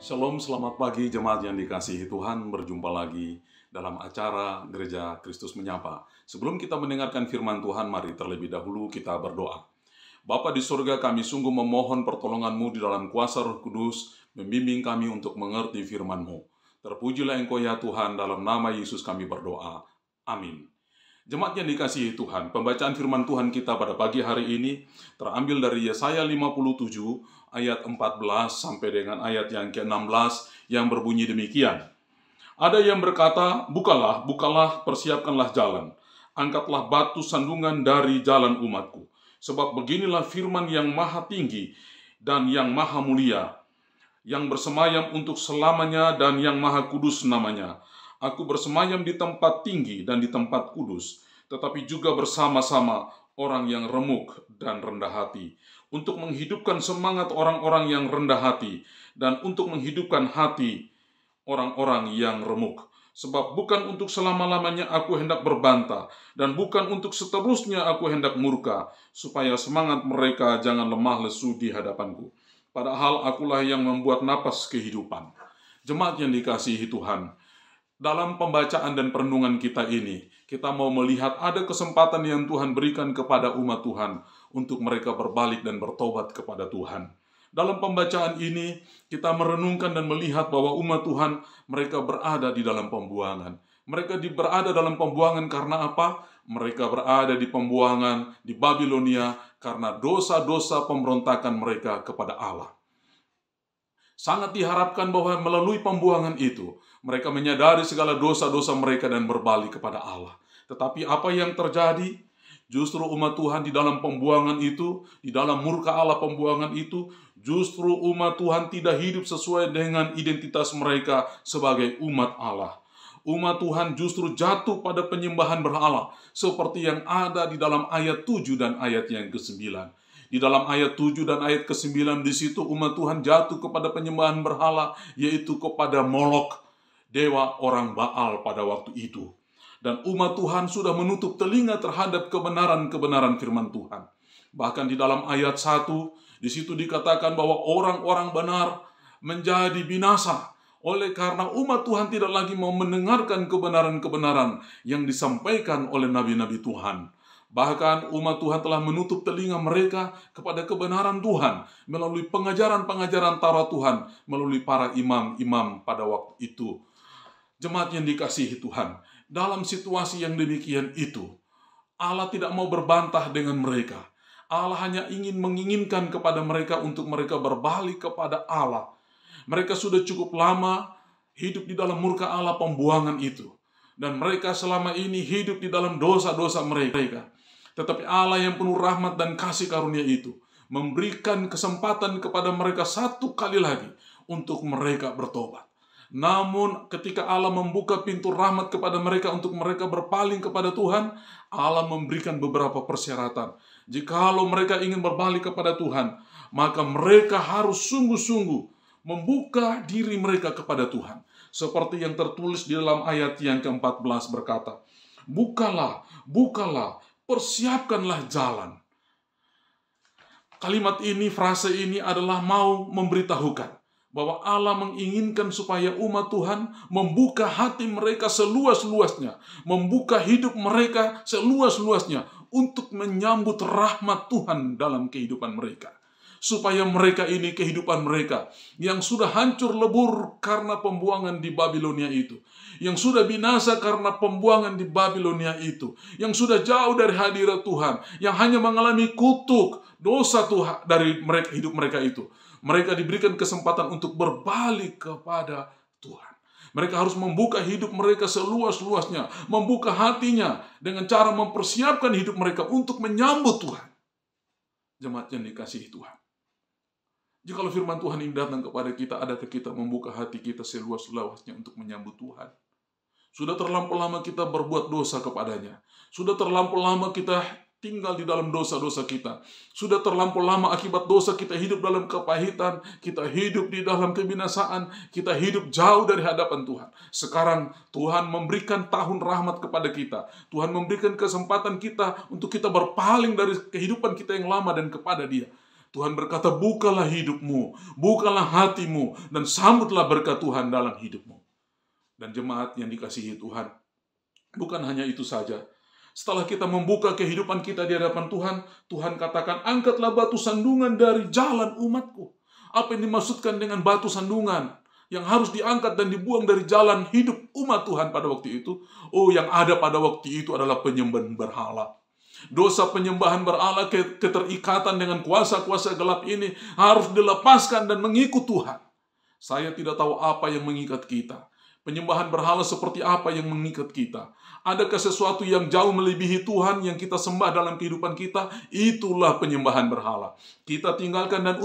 Shalom, selamat pagi jemaat yang dikasihi Tuhan. Berjumpa lagi dalam acara Gereja Kristus Menyapa. Sebelum kita mendengarkan firman Tuhan, mari terlebih dahulu kita berdoa. Bapa di surga, kami sungguh memohon pertolongan-Mu di dalam kuasa Roh Kudus, membimbing kami untuk mengerti firman-Mu. Terpujilah Engkau ya Tuhan, dalam nama Yesus kami berdoa. Amin. Jemaat yang dikasihi Tuhan, pembacaan firman Tuhan kita pada pagi hari ini terambil dari Yesaya 57 ayat 14 sampai dengan ayat yang ke-16 yang berbunyi demikian. Ada yang berkata, bukalah, bukalah, persiapkanlah jalan. Angkatlah batu sandungan dari jalan umatku. Sebab beginilah firman yang maha tinggi dan yang maha mulia, yang bersemayam untuk selamanya dan yang maha kudus namanya. Aku bersemayam di tempat tinggi dan di tempat kudus, tetapi juga bersama-sama orang yang remuk dan rendah hati, untuk menghidupkan semangat orang-orang yang rendah hati, dan untuk menghidupkan hati orang-orang yang remuk. Sebab bukan untuk selama-lamanya aku hendak berbantah, dan bukan untuk seterusnya aku hendak murka, supaya semangat mereka jangan lemah lesu di hadapanku. Padahal akulah yang membuat napas kehidupan. Jemaat yang dikasihi Tuhan, dalam pembacaan dan perenungan kita ini, kita mau melihat ada kesempatan yang Tuhan berikan kepada umat Tuhan untuk mereka berbalik dan bertobat kepada Tuhan. Dalam pembacaan ini, kita merenungkan dan melihat bahwa umat Tuhan mereka berada di dalam pembuangan. Mereka berada dalam pembuangan karena apa? Mereka berada di pembuangan di Babilonia karena dosa-dosa pemberontakan mereka kepada Allah. Sangat diharapkan bahwa melalui pembuangan itu, mereka menyadari segala dosa-dosa mereka dan berbalik kepada Allah. Tetapi apa yang terjadi? Justru umat Tuhan di dalam pembuangan itu, di dalam murka Allah pembuangan itu, justru umat Tuhan tidak hidup sesuai dengan identitas mereka sebagai umat Allah. Umat Tuhan justru jatuh pada penyembahan berhala, seperti yang ada di dalam ayat 7 dan ayat yang ke-9. Di dalam ayat 7 dan ayat ke-9 di situ umat Tuhan jatuh kepada penyembahan berhala, yaitu kepada Molok, dewa orang Baal pada waktu itu. Dan umat Tuhan sudah menutup telinga terhadap kebenaran-kebenaran firman Tuhan. Bahkan di dalam ayat 1, di situ dikatakan bahwa orang-orang benar menjadi binasa, oleh karena umat Tuhan tidak lagi mau mendengarkan kebenaran-kebenaran yang disampaikan oleh nabi-nabi Tuhan. Bahkan umat Tuhan telah menutup telinga mereka kepada kebenaran Tuhan melalui pengajaran-pengajaran Taurat Tuhan, melalui para imam-imam pada waktu itu. Jemaat yang dikasihi Tuhan, dalam situasi yang demikian itu, Allah tidak mau berbantah dengan mereka. Allah hanya menginginkan kepada mereka untuk mereka berbalik kepada Allah. Mereka sudah cukup lama hidup di dalam murka Allah pembuangan itu. Dan mereka selama ini hidup di dalam dosa-dosa mereka. Tetapi Allah yang penuh rahmat dan kasih karunia itu memberikan kesempatan kepada mereka satu kali lagi untuk mereka bertobat. Namun ketika Allah membuka pintu rahmat kepada mereka untuk mereka berpaling kepada Tuhan, Allah memberikan beberapa persyaratan. Jikalau mereka ingin berbalik kepada Tuhan, maka mereka harus sungguh-sungguh membuka diri mereka kepada Tuhan. Seperti yang tertulis di dalam ayat yang ke-14 berkata, bukalah, bukalah, persiapkanlah jalan. Kalimat ini, frase ini adalah mau memberitahukan bahwa Allah menginginkan supaya umat Tuhan membuka hati mereka seluas-luasnya, membuka hidup mereka seluas-luasnya untuk menyambut rahmat Tuhan dalam kehidupan mereka. Supaya mereka ini, kehidupan mereka yang sudah hancur lebur karena pembuangan di Babilonia itu, yang sudah binasa karena pembuangan di Babilonia itu, yang sudah jauh dari hadirat Tuhan, yang hanya mengalami kutuk dosa Tuhan dari mereka, hidup mereka itu, mereka diberikan kesempatan untuk berbalik kepada Tuhan. Mereka harus membuka hidup mereka seluas-luasnya, membuka hatinya dengan cara mempersiapkan hidup mereka untuk menyambut Tuhan. Jemaat yang dikasihi Tuhan, jikalau firman Tuhan ini datang kepada kita, adakah kita membuka hati kita seluas-luasnya untuk menyambut Tuhan? Sudah terlampau lama kita berbuat dosa kepadanya. Sudah terlampau lama kita tinggal di dalam dosa-dosa kita. Sudah terlampau lama akibat dosa kita hidup dalam kepahitan, kita hidup di dalam kebinasaan, kita hidup jauh dari hadapan Tuhan. Sekarang Tuhan memberikan tahun rahmat kepada kita. Tuhan memberikan kesempatan kita untuk kita berpaling dari kehidupan kita yang lama dan kepada Dia. Tuhan berkata, bukalah hidupmu, bukalah hatimu, dan sambutlah berkat Tuhan dalam hidupmu. Dan jemaat yang dikasihi Tuhan, bukan hanya itu saja. Setelah kita membuka kehidupan kita di hadapan Tuhan, Tuhan katakan, angkatlah batu sandungan dari jalan umatku. Apa yang dimaksudkan dengan batu sandungan? Yang harus diangkat dan dibuang dari jalan hidup umat Tuhan pada waktu itu. Oh, yang ada pada waktu itu adalah penyembahan berhala. Dosa penyembahan berhala, keterikatan dengan kuasa-kuasa gelap ini harus dilepaskan dan mengikut Tuhan. Saya tidak tahu apa yang mengikat kita. Penyembahan berhala seperti apa yang mengikat kita? Adakah sesuatu yang jauh melebihi Tuhan yang kita sembah dalam kehidupan kita? Itulah penyembahan berhala. Kita tinggalkan dan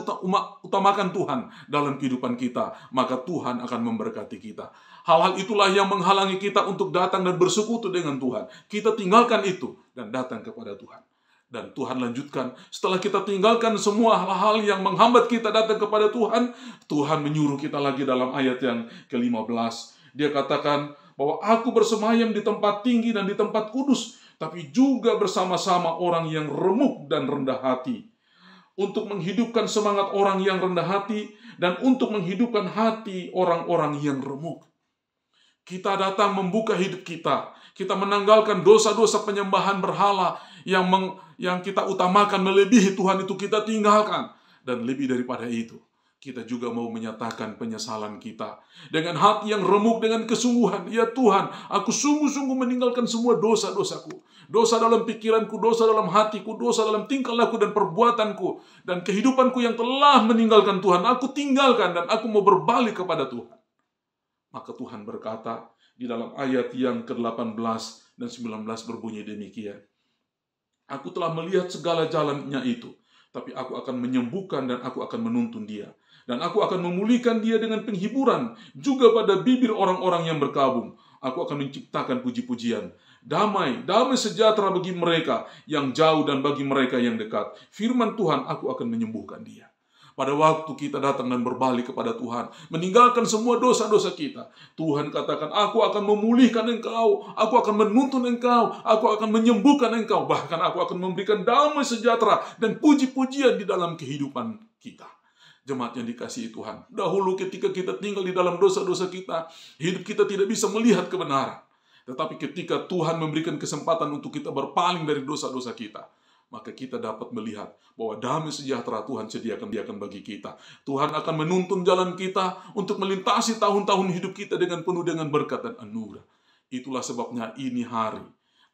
utamakan Tuhan dalam kehidupan kita, maka Tuhan akan memberkati kita. Hal-hal itulah yang menghalangi kita untuk datang dan bersekutu dengan Tuhan. Kita tinggalkan itu dan datang kepada Tuhan. Dan Tuhan lanjutkan, setelah kita tinggalkan semua hal-hal yang menghambat kita datang kepada Tuhan, Tuhan menyuruh kita lagi dalam ayat yang ke-15. Dia katakan bahwa aku bersemayam di tempat tinggi dan di tempat kudus, tapi juga bersama-sama orang yang remuk dan rendah hati. Untuk menghidupkan semangat orang yang rendah hati dan untuk menghidupkan hati orang-orang yang remuk. Kita datang membuka hidup kita. Kita menanggalkan dosa-dosa penyembahan berhala yang kita utamakan melebihi Tuhan, itu kita tinggalkan. Dan lebih daripada itu, kita juga mau menyatakan penyesalan kita. Dengan hati yang remuk, dengan kesungguhan. Ya Tuhan, aku sungguh-sungguh meninggalkan semua dosa-dosaku. Dosa dalam pikiranku, dosa dalam hatiku, dosa dalam tingkah laku dan perbuatanku. Dan kehidupanku yang telah meninggalkan Tuhan, aku tinggalkan dan aku mau berbalik kepada Tuhan. Maka Tuhan berkata di dalam ayat yang ke-18 dan 19 berbunyi demikian. Aku telah melihat segala jalannya itu, tapi aku akan menyembuhkan dan aku akan menuntun dia. Dan aku akan memulihkan dia dengan penghiburan juga pada bibir orang-orang yang berkabung. Aku akan menciptakan puji-pujian. Damai sejahtera bagi mereka yang jauh dan bagi mereka yang dekat. Firman Tuhan, aku akan menyembuhkan dia. Pada waktu kita datang dan berbalik kepada Tuhan, meninggalkan semua dosa-dosa kita, Tuhan katakan, aku akan memulihkan engkau, aku akan menuntun engkau, aku akan menyembuhkan engkau, bahkan aku akan memberikan damai sejahtera dan puji-pujian di dalam kehidupan kita. Jemaat yang dikasihi Tuhan, dahulu ketika kita tinggal di dalam dosa-dosa kita, hidup kita tidak bisa melihat kebenaran. Tetapi ketika Tuhan memberikan kesempatan untuk kita berpaling dari dosa-dosa kita, maka kita dapat melihat bahwa damai sejahtera Tuhan sediakan bagi kita. Tuhan akan menuntun jalan kita untuk melintasi tahun-tahun hidup kita dengan penuh dengan berkat dan anugerah. Itulah sebabnya ini hari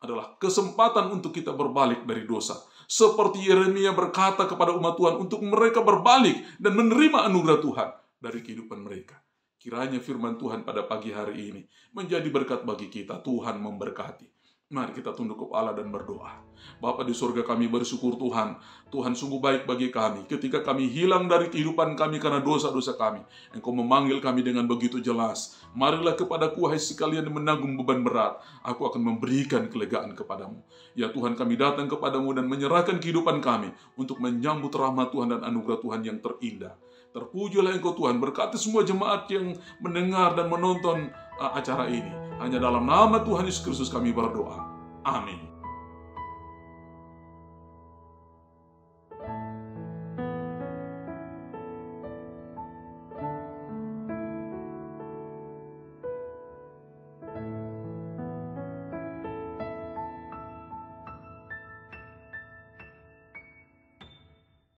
adalah kesempatan untuk kita berbalik dari dosa. Seperti Yeremia berkata kepada umat Tuhan untuk mereka berbalik dan menerima anugerah Tuhan dari kehidupan mereka. Kiranya firman Tuhan pada pagi hari ini menjadi berkat bagi kita. Tuhan memberkati. Mari kita tunduk kepala dan berdoa. Bapa di surga, kami bersyukur Tuhan. Tuhan sungguh baik bagi kami. Ketika kami hilang dari kehidupan kami karena dosa-dosa kami, Engkau memanggil kami dengan begitu jelas. Marilah kepadaku, hai sekalian yang menanggung beban berat. Aku akan memberikan kelegaan kepadamu. Ya Tuhan, kami datang kepadamu dan menyerahkan kehidupan kami untuk menyambut rahmat Tuhan dan anugerah Tuhan yang terindah. Terpujilah Engkau Tuhan, berkati semua jemaat yang mendengar dan menonton acara ini. Hanya dalam nama Tuhan Yesus Kristus kami berdoa. Amin.